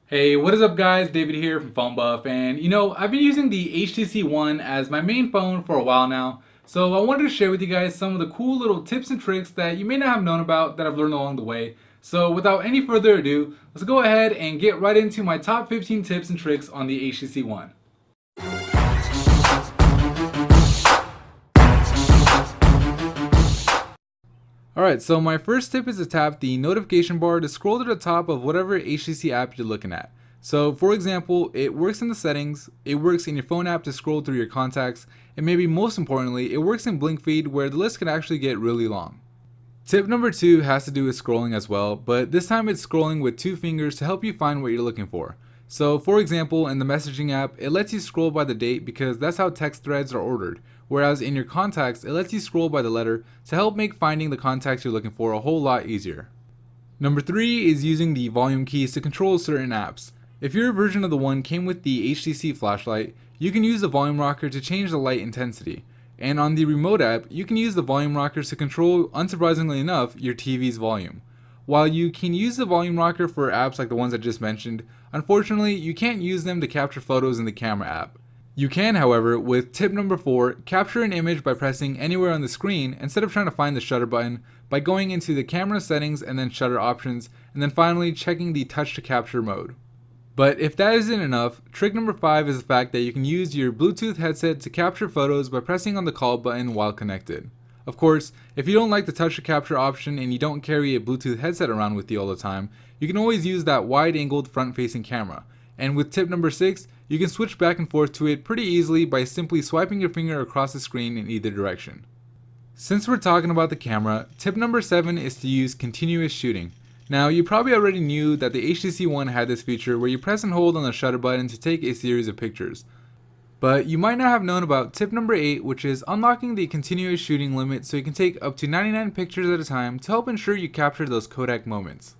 Hey, what is up guys? David here from Phone Buff, and I've been using the HTC One as my main phone for a while now, so I wanted to share with you guys some of the cool little tips and tricks that you may not have known about that I've learned along the way. So without any further ado, let's go ahead and get right into my top 15 tips and tricks on the HTC One. Alright, so my first tip is to tap the notification bar to scroll to the top of whatever HTC app you're looking at. So for example, it works in the settings, it works in your phone app to scroll through your contacts, and maybe most importantly, it works in Blink Feed where the list can actually get really long. Tip number 2 has to do with scrolling as well, but this time it's scrolling with 2 fingers to help you find what you're looking for. So for example, in the messaging app, it lets you scroll by the date because that's how text threads are ordered, whereas in your contacts, it lets you scroll by the letter to help make finding the contacts you're looking for a whole lot easier. Number 3 is using the volume keys to control certain apps. If your version of the One came with the HTC flashlight, you can use the volume rocker to change the light intensity. And on the remote app, you can use the volume rockers to control, unsurprisingly enough, your TV's volume. While you can use the volume rocker for apps like the ones I just mentioned, unfortunately, you can't use them to capture photos in the camera app. You can, however, with tip number 4, capture an image by pressing anywhere on the screen instead of trying to find the shutter button by going into the camera settings and then shutter options, and then finally checking the touch to capture mode. But if that isn't enough, trick number 5 is the fact that you can use your Bluetooth headset to capture photos by pressing on the call button while connected. Of course, if you don't like the touch to capture option and you don't carry a Bluetooth headset around with you all the time, you can always use that wide-angled front-facing camera. And with tip number 6, you can switch back and forth to it pretty easily by simply swiping your finger across the screen in either direction. Since we're talking about the camera, tip number 7 is to use continuous shooting. Now, you probably already knew that the HTC One had this feature where you press and hold on the shutter button to take a series of pictures. But you might not have known about tip number 8, which is unlocking the continuous shooting limit so you can take up to 99 pictures at a time to help ensure you capture those Kodak moments.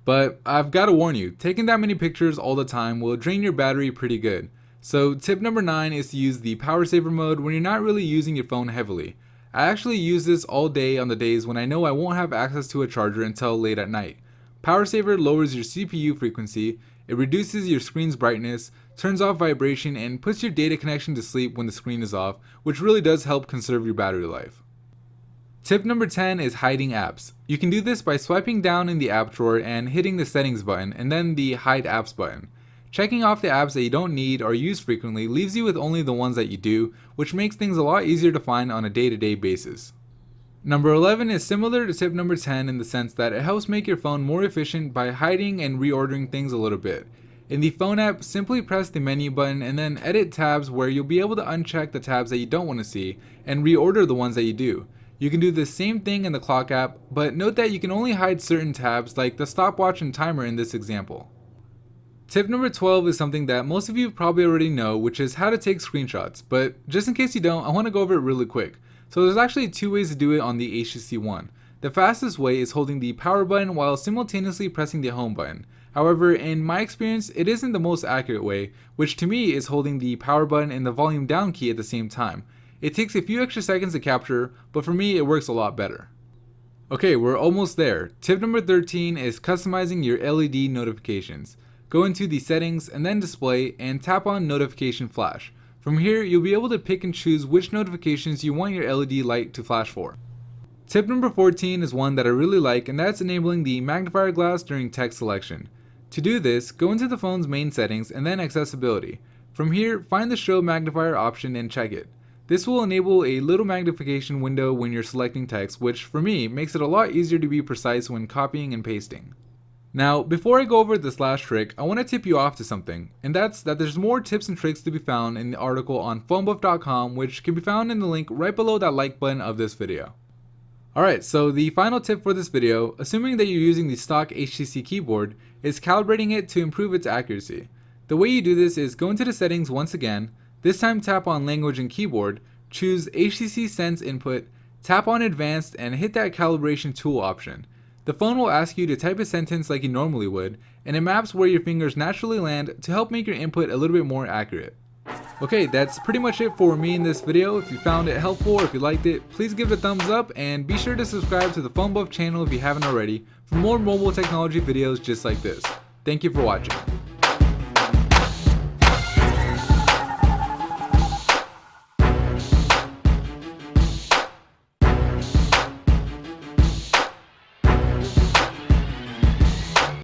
But I've got to warn you, taking that many pictures all the time will drain your battery pretty good. So tip number 9 is to use the power saver mode when you're not really using your phone heavily. I actually use this all day on the days when I know I won't have access to a charger until late at night. Power saver lowers your CPU frequency, it reduces your screen's brightness, turns off vibration, and puts your data connection to sleep when the screen is off, which really does help conserve your battery life. Tip number 10 is hiding apps. You can do this by swiping down in the app drawer and hitting the settings button and then the hide apps button. Checking off the apps that you don't need or use frequently leaves you with only the ones that you do, which makes things a lot easier to find on a day-to-day basis. Number 11 is similar to tip number 10 in the sense that it helps make your phone more efficient by hiding and reordering things a little bit. In the phone app, simply press the menu button and then edit tabs where you'll be able to uncheck the tabs that you don't want to see and reorder the ones that you do. You can do the same thing in the clock app, but note that you can only hide certain tabs like the stopwatch and timer in this example. Tip number 12 is something that most of you probably already know, which is how to take screenshots, but just in case you don't, I want to go over it really quick. So there's actually 2 ways to do it on the HTC One. The fastest way is holding the power button while simultaneously pressing the home button. However, in my experience, it isn't the most accurate way, which to me is holding the power button and the volume down key at the same time. It takes a few extra seconds to capture, but for me it works a lot better. Okay, we're almost there. Tip number 13 is customizing your LED notifications. Go into the settings and then display and tap on notification flash. From here, you'll be able to pick and choose which notifications you want your LED light to flash for. Tip number 14 is one that I really like, and that's enabling the magnifier glass during text selection. To do this, go into the phone's main settings and then accessibility. From here, find the show magnifier option and check it. This will enable a little magnification window when you're selecting text, which for me makes it a lot easier to be precise when copying and pasting. Now, before I go over this last trick, I want to tip you off to something, and that's that there's more tips and tricks to be found in the article on phonebuff.com, which can be found in the link right below that like button of this video. Alright, so the final tip for this video, assuming that you're using the stock HTC keyboard, is calibrating it to improve its accuracy. The way you do this is go into the settings once again, this time tap on language and keyboard, choose HTC Sense input, tap on advanced and hit that calibration tool option. The phone will ask you to type a sentence like you normally would, and it maps where your fingers naturally land to help make your input a little bit more accurate. Okay, that's pretty much it for me in this video. If you found it helpful or if you liked it, please give it a thumbs up and be sure to subscribe to the Phone Buff channel if you haven't already for more mobile technology videos just like this. Thank you for watching.